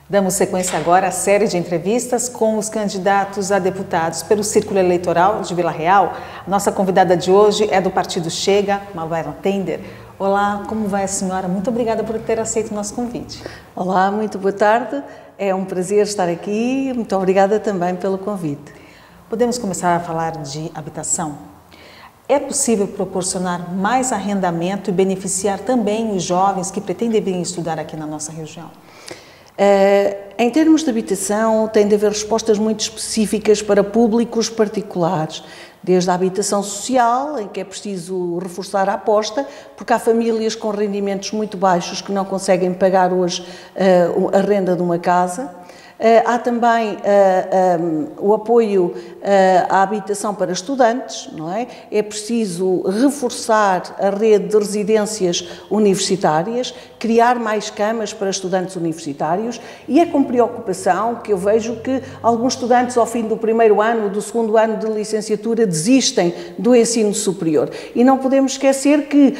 Damos sequência agora à série de entrevistas com os candidatos a deputados pelo Círculo Eleitoral de Vila Real. Nossa convidada de hoje é do Partido Chega, Mabel Tender. Olá, como vai a senhora? Muito obrigada por ter aceito o nosso convite. Olá, muito boa tarde. É um prazer estar aqui. Muito obrigada também pelo convite. Podemos começar a falar de habitação? É possível proporcionar mais arrendamento e beneficiar também os jovens que pretendem vir estudar aqui na nossa região? Em termos de habitação, tem de haver respostas muito específicas para públicos particulares, desde a habitação social, em que é preciso reforçar a aposta, porque há famílias com rendimentos muito baixos que não conseguem pagar hoje a renda de uma casa. Há também o apoio à habitação para estudantes, não é? É preciso reforçar a rede de residências universitárias, criar mais camas para estudantes universitários, e é com preocupação que eu vejo que alguns estudantes ao fim do primeiro ano, do segundo ano de licenciatura, desistem do ensino superior. E não podemos esquecer que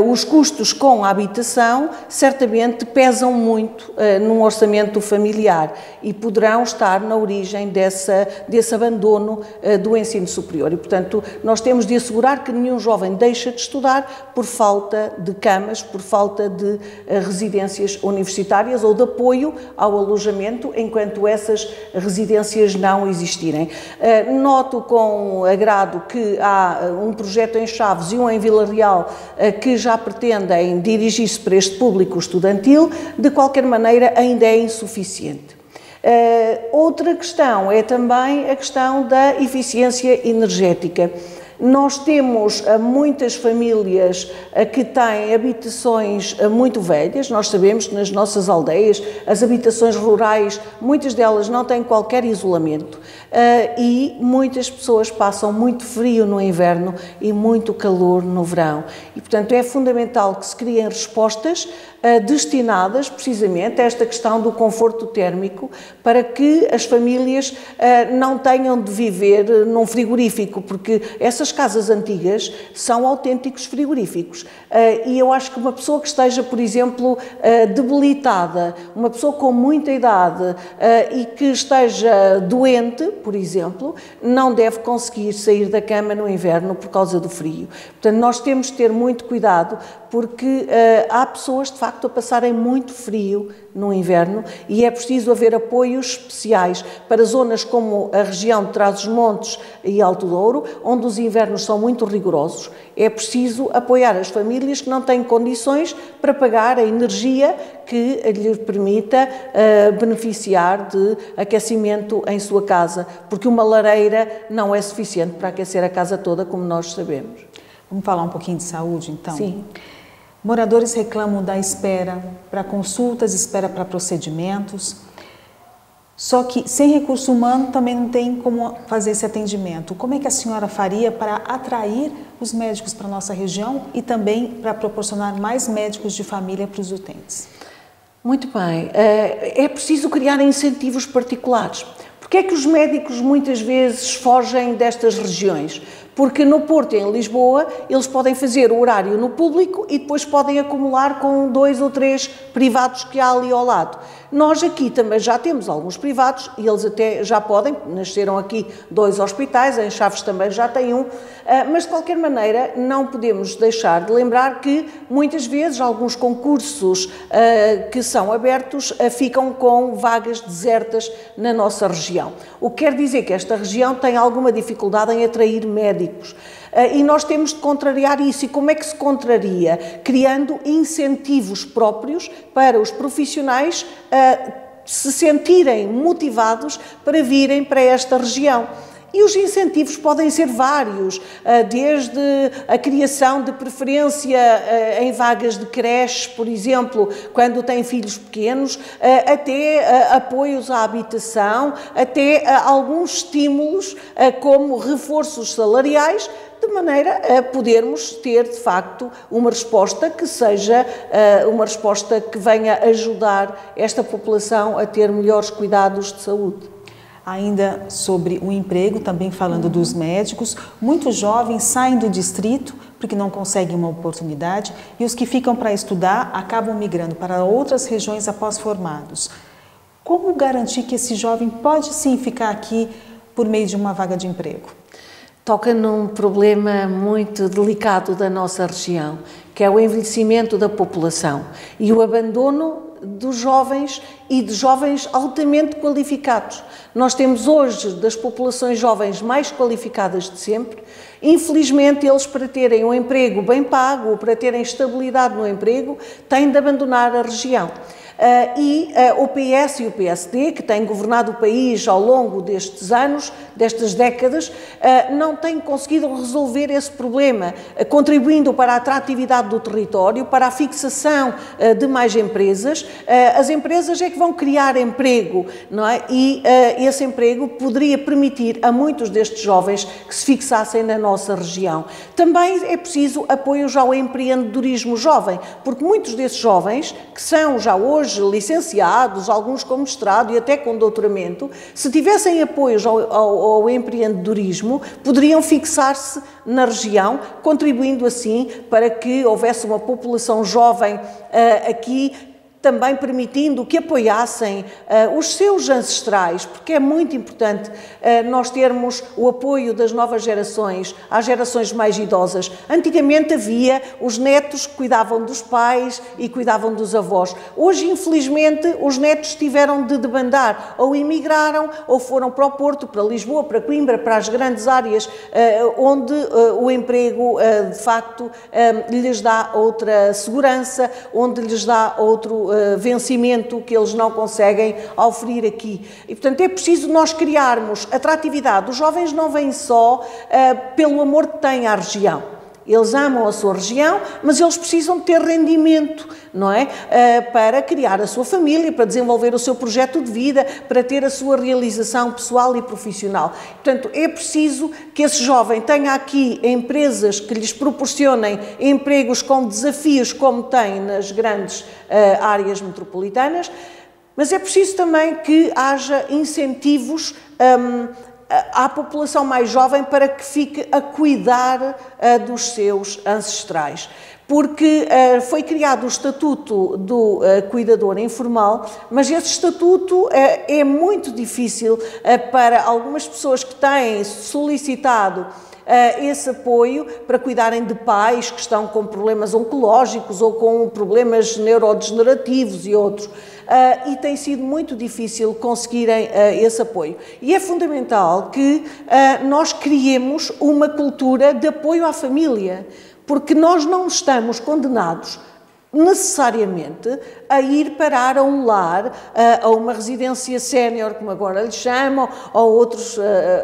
os custos com a habitação certamente pesam muito num orçamento familiar e poderão estar na origem desse abandono do ensino superior. E, portanto, nós temos de assegurar que nenhum jovem deixa de estudar por falta de camas, por falta de residências universitárias ou de apoio ao alojamento enquanto essas residências não existirem. Noto com agrado que há um projeto em Chaves e um em Vila Real que já pretendem dirigir-se para este público estudantil. De qualquer maneira, ainda é insuficiente. Outra questão é também a questão da eficiência energética. Nós temos muitas famílias que têm habitações muito velhas. Nós sabemos que nas nossas aldeias, as habitações rurais, muitas delas não têm qualquer isolamento e muitas pessoas passam muito frio no inverno e muito calor no verão. E, portanto, é fundamental que se criem respostas destinadas precisamente a esta questão do conforto térmico, para que as famílias não tenham de viver num frigorífico, porque essas casas antigas são autênticos frigoríficos. E eu acho que uma pessoa que esteja, por exemplo, debilitada, uma pessoa com muita idade e que esteja doente, por exemplo, não deve conseguir sair da cama no inverno por causa do frio. Portanto, nós temos de ter muito cuidado, porque há pessoas, de facto, a passarem muito frio no inverno e é preciso haver apoios especiais para zonas como a região de Trás-os-Montes e Alto Douro, onde os invernos são muito rigorosos. É preciso apoiar as famílias que não têm condições para pagar a energia que lhe permita beneficiar de aquecimento em sua casa, porque uma lareira não é suficiente para aquecer a casa toda, como nós sabemos. Vamos falar um pouquinho de saúde, então? Sim. Moradores reclamam da espera para consultas, espera para procedimentos, só que sem recurso humano também não tem como fazer esse atendimento. Como é que a senhora faria para atrair os médicos para a nossa região e também para proporcionar mais médicos de família para os utentes? Muito bem. É preciso criar incentivos particulares. Porque é que os médicos muitas vezes fogem destas regiões? Porque no Porto e em Lisboa eles podem fazer o horário no público e depois podem acumular com 2 ou 3 privados que há ali ao lado. Nós aqui também já temos alguns privados e eles até já podem, nasceram aqui 2 hospitais, em Chaves também já tem um, mas de qualquer maneira não podemos deixar de lembrar que muitas vezes alguns concursos que são abertos ficam com vagas desertas na nossa região. O que quer dizer que esta região tem alguma dificuldade em atrair médicos. E nós temos de contrariar isso. E como é que se contraria? Criando incentivos próprios para os profissionais se sentirem motivados para virem para esta região. E os incentivos podem ser vários, desde a criação de preferência em vagas de creche, por exemplo, quando têm filhos pequenos, até apoios à habitação, até alguns estímulos como reforços salariais, de maneira a podermos ter, de facto, uma resposta que seja uma resposta que venha ajudar esta população a ter melhores cuidados de saúde. Ainda sobre o emprego, também falando dos médicos, muitos jovens saem do distrito porque não conseguem uma oportunidade e os que ficam para estudar acabam migrando para outras regiões após formados. Como garantir que esse jovem pode sim ficar aqui por meio de uma vaga de emprego? Toca num problema muito delicado da nossa região, que é o envelhecimento da população e o abandono dos jovens e de jovens altamente qualificados. Nós temos hoje das populações jovens mais qualificadas de sempre. Infelizmente, eles, para terem um emprego bem pago ou para terem estabilidade no emprego, têm de abandonar a região. O PS e o PSD, que têm governado o país ao longo destes anos, destas décadas, não têm conseguido resolver esse problema, contribuindo para a atratividade do território, para a fixação de mais empresas. As empresas é que vão criar emprego, não é? E esse emprego poderia permitir a muitos destes jovens que se fixassem na nossa região. Também é preciso apoio já ao empreendedorismo jovem, porque muitos desses jovens, que são já hoje licenciados, alguns com mestrado e até com doutoramento, se tivessem apoios ao empreendedorismo, poderiam fixar-se na região, contribuindo assim para que houvesse uma população jovem aqui, também permitindo que apoiassem os seus ancestrais, porque é muito importante nós termos o apoio das novas gerações, às gerações mais idosas. Antigamente havia os netos que cuidavam dos pais e cuidavam dos avós. Hoje, infelizmente, os netos tiveram de debandar, ou emigraram, ou foram para o Porto, para Lisboa, para Coimbra, para as grandes áreas onde o emprego, de facto, lhes dá outra segurança, onde lhes dá outro vencimento que eles não conseguem oferir aqui. E, portanto, é preciso nós criarmos atratividade. Os jovens não vêm só pelo amor que têm à região. Eles amam a sua região, mas eles precisam ter rendimento, não é? Para criar a sua família, para desenvolver o seu projeto de vida, para ter a sua realização pessoal e profissional. Portanto, é preciso que esse jovem tenha aqui empresas que lhes proporcionem empregos com desafios como tem nas grandes áreas metropolitanas, mas é preciso também que haja incentivos à população mais jovem para que fique a cuidar dos seus ancestrais. Porque foi criado o Estatuto do Cuidador Informal, mas esse Estatuto é muito difícil para algumas pessoas que têm solicitado esse apoio para cuidarem de pais que estão com problemas oncológicos ou com problemas neurodegenerativos e outros. E tem sido muito difícil conseguirem esse apoio. E é fundamental que nós criemos uma cultura de apoio à família, porque nós não estamos condenados necessariamente a ir parar a um lar, a uma residência sénior, como agora lhe chamam, ou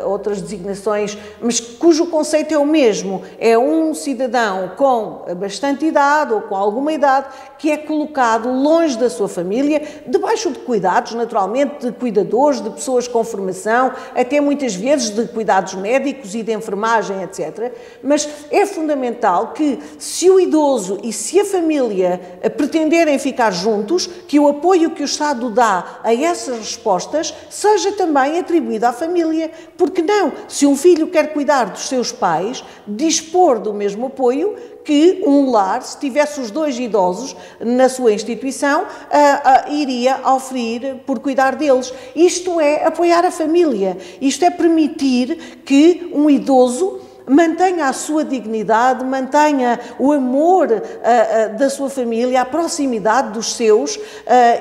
outras designações, mas cujo conceito é o mesmo. É um cidadão com bastante idade ou com alguma idade que é colocado longe da sua família, debaixo de cuidados, naturalmente, de cuidadores, de pessoas com formação, até muitas vezes de cuidados médicos e de enfermagem, etc. Mas é fundamental que, se o idoso e se a família pretenderem ficar juntos, que o apoio que o Estado dá a essas respostas seja também atribuído à família. Porque não? Se um filho quer cuidar dos seus pais, dispor do mesmo apoio que um lar, se tivesse os dois idosos na sua instituição, iria oferir por cuidar deles. Isto é apoiar a família. Isto é permitir que um idoso mantenha a sua dignidade, mantenha o amor da sua família, a proximidade dos seus,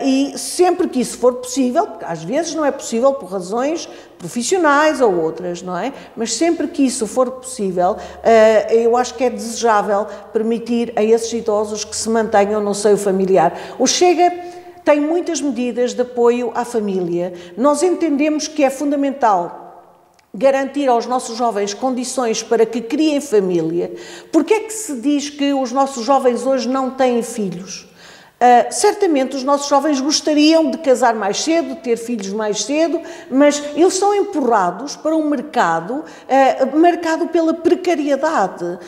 e sempre que isso for possível, porque às vezes não é possível por razões profissionais ou outras, não é? Mas sempre que isso for possível, eu acho que é desejável permitir a esses idosos que se mantenham no seio familiar. O Chega tem muitas medidas de apoio à família. Nós entendemos que é fundamental garantir aos nossos jovens condições para que criem família. Porque é que se diz que os nossos jovens hoje não têm filhos? Certamente os nossos jovens gostariam de casar mais cedo, de ter filhos mais cedo, mas eles são empurrados para um mercado marcado pela precariedade.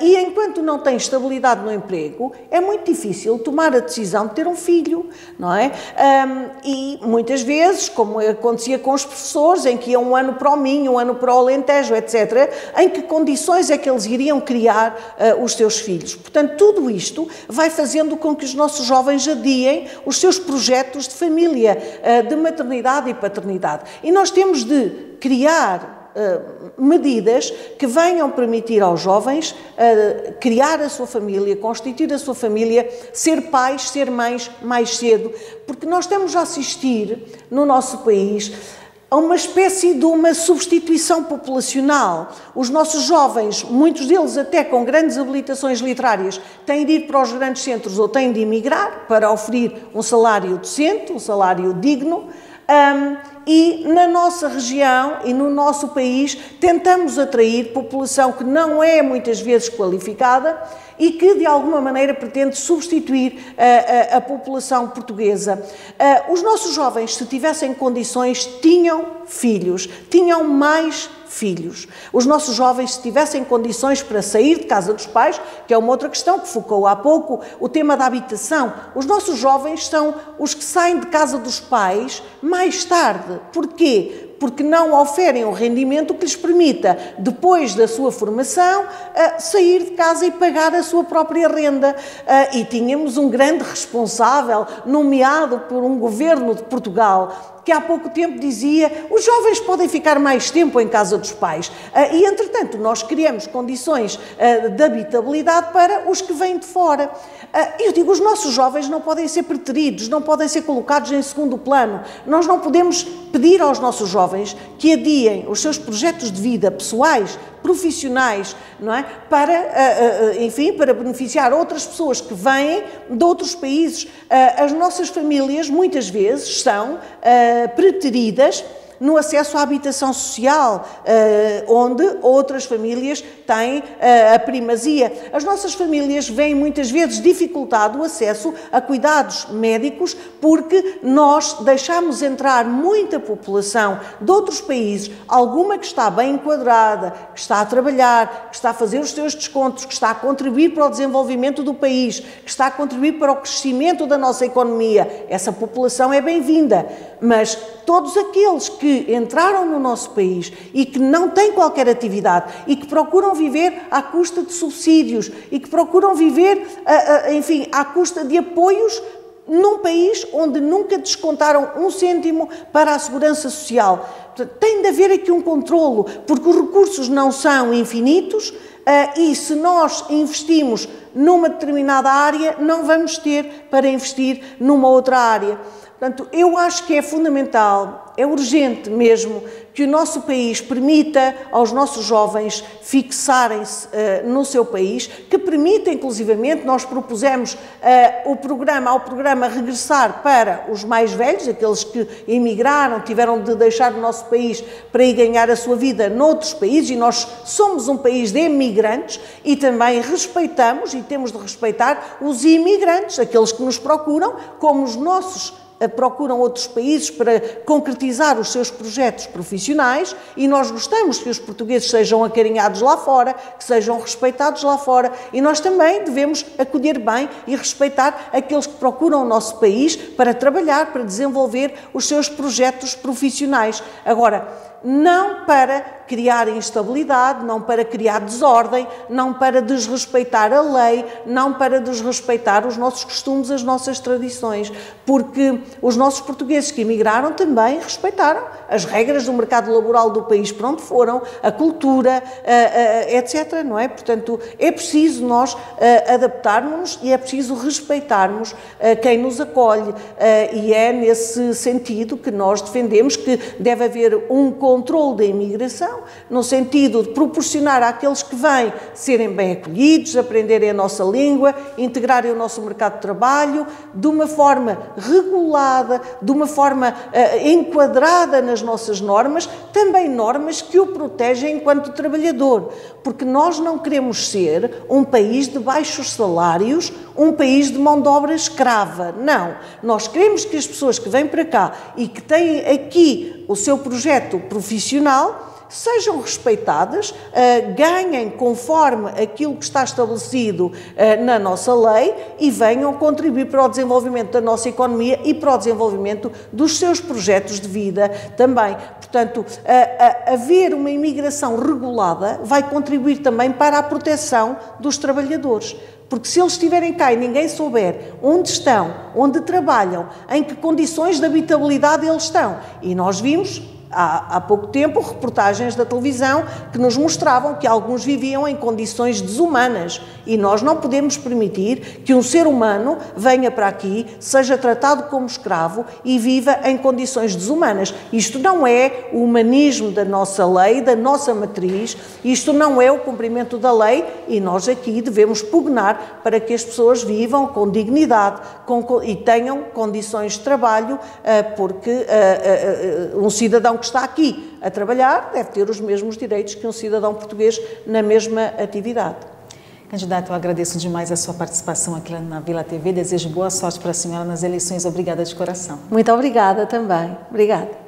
E enquanto não têm estabilidade no emprego, é muito difícil tomar a decisão de ter um filho, não é? E muitas vezes, como acontecia com os professores, em que iam um ano para o Minho, um ano para o Alentejo, etc., em que condições é que eles iriam criar os seus filhos? Portanto, tudo isto vai fazendo com que os nossos jovens jovens adiem os seus projetos de família, de maternidade e paternidade. E nós temos de criar medidas que venham permitir aos jovens criar a sua família, constituir a sua família, ser pais, ser mães mais cedo, porque nós estamos a assistir no nosso país a uma espécie de uma substituição populacional. Os nossos jovens, muitos deles até com grandes habilitações literárias, têm de ir para os grandes centros ou têm de emigrar para oferir um salário decente, um salário digno. E na nossa região e no nosso país tentamos atrair população que não é muitas vezes qualificada e que de alguma maneira pretende substituir a população portuguesa. Os nossos jovens, se tivessem condições, tinham filhos, tinham mais filhos. Os nossos jovens, se tivessem condições para sair de casa dos pais, que é uma outra questão que focou há pouco, o tema da habitação, os nossos jovens são os que saem de casa dos pais mais tarde. Porquê? Porque não oferem um rendimento que lhes permita, depois da sua formação, sair de casa e pagar a sua própria renda. E tínhamos um grande responsável, nomeado por um governo de Portugal, que há pouco tempo dizia os jovens podem ficar mais tempo em casa dos pais. E, entretanto, nós criamos condições de habitabilidade para os que vêm de fora. Eu digo, os nossos jovens não podem ser preteridos, não podem ser colocados em segundo plano. Nós não podemos pedir aos nossos jovens que adiem os seus projetos de vida pessoais, profissionais, não é? Enfim, para beneficiar outras pessoas que vêm de outros países. As nossas famílias, muitas vezes, são preteridas no acesso à habitação social, onde outras famílias têm a primazia. As nossas famílias veem muitas vezes dificultado o acesso a cuidados médicos porque nós deixamos entrar muita população de outros países, alguma que está bem enquadrada, que está a trabalhar, que está a fazer os seus descontos, que está a contribuir para o desenvolvimento do país, que está a contribuir para o crescimento da nossa economia. Essa população é bem-vinda, mas todos aqueles que entraram no nosso país e que não têm qualquer atividade e que procuram viver à custa de subsídios e que procuram viver, enfim, à custa de apoios num país onde nunca descontaram um cêntimo para a segurança social. Portanto, tem de haver aqui um controlo, porque os recursos não são infinitos e se nós investimos numa determinada área, não vamos ter para investir numa outra área. Portanto, eu acho que é fundamental, é urgente mesmo, que o nosso país permita aos nossos jovens fixarem-se no seu país, que permita, inclusivamente, nós propusemos ao programa Regressar para os mais velhos, aqueles que emigraram, tiveram de deixar o nosso país para ir ganhar a sua vida noutros países, e nós somos um país de imigrantes e também respeitamos e temos de respeitar os imigrantes, aqueles que nos procuram, como os nossos procuram outros países para concretizar os seus projetos profissionais e nós gostamos que os portugueses sejam acarinhados lá fora, que sejam respeitados lá fora e nós também devemos acolher bem e respeitar aqueles que procuram o nosso país para trabalhar, para desenvolver os seus projetos profissionais. Agora, não para criar instabilidade, não para criar desordem, não para desrespeitar a lei, não para desrespeitar os nossos costumes, as nossas tradições, porque os nossos portugueses que emigraram também respeitaram as regras do mercado laboral do país para onde foram, a cultura, etc., não é? Portanto, é preciso nós adaptarmos-nos e é preciso respeitarmos quem nos acolhe e é nesse sentido que nós defendemos que deve haver um controle da imigração, no sentido de proporcionar àqueles que vêm serem bem acolhidos, aprenderem a nossa língua, integrarem o nosso mercado de trabalho de uma forma regulada, de uma forma enquadrada nas nossas normas, também normas que o protegem enquanto trabalhador, porque nós não queremos ser um país de baixos salários, um país de mão de obra escrava, não. Nós queremos que as pessoas que vêm para cá e que têm aqui o seu projeto profissional sejam respeitadas, ganhem conforme aquilo que está estabelecido na nossa lei e venham contribuir para o desenvolvimento da nossa economia e para o desenvolvimento dos seus projetos de vida também. Portanto, haver uma imigração regulada vai contribuir também para a proteção dos trabalhadores. Porque se eles estiverem cá e ninguém souber onde estão, onde trabalham, em que condições de habitabilidade eles estão, e nós vimos há pouco tempo reportagens da televisão que nos mostravam que alguns viviam em condições desumanas e nós não podemos permitir que um ser humano venha para aqui, seja tratado como escravo e viva em condições desumanas. Isto não é o humanismo da nossa lei, da nossa matriz, isto não é o cumprimento da lei e nós aqui devemos pugnar para que as pessoas vivam com dignidade e tenham condições de trabalho, porque um cidadão que está aqui a trabalhar deve ter os mesmos direitos que um cidadão português na mesma atividade. Candidato, eu agradeço demais a sua participação aqui na Vila TV. Desejo boa sorte para a senhora nas eleições. Obrigada de coração. Muito obrigada também. Obrigada.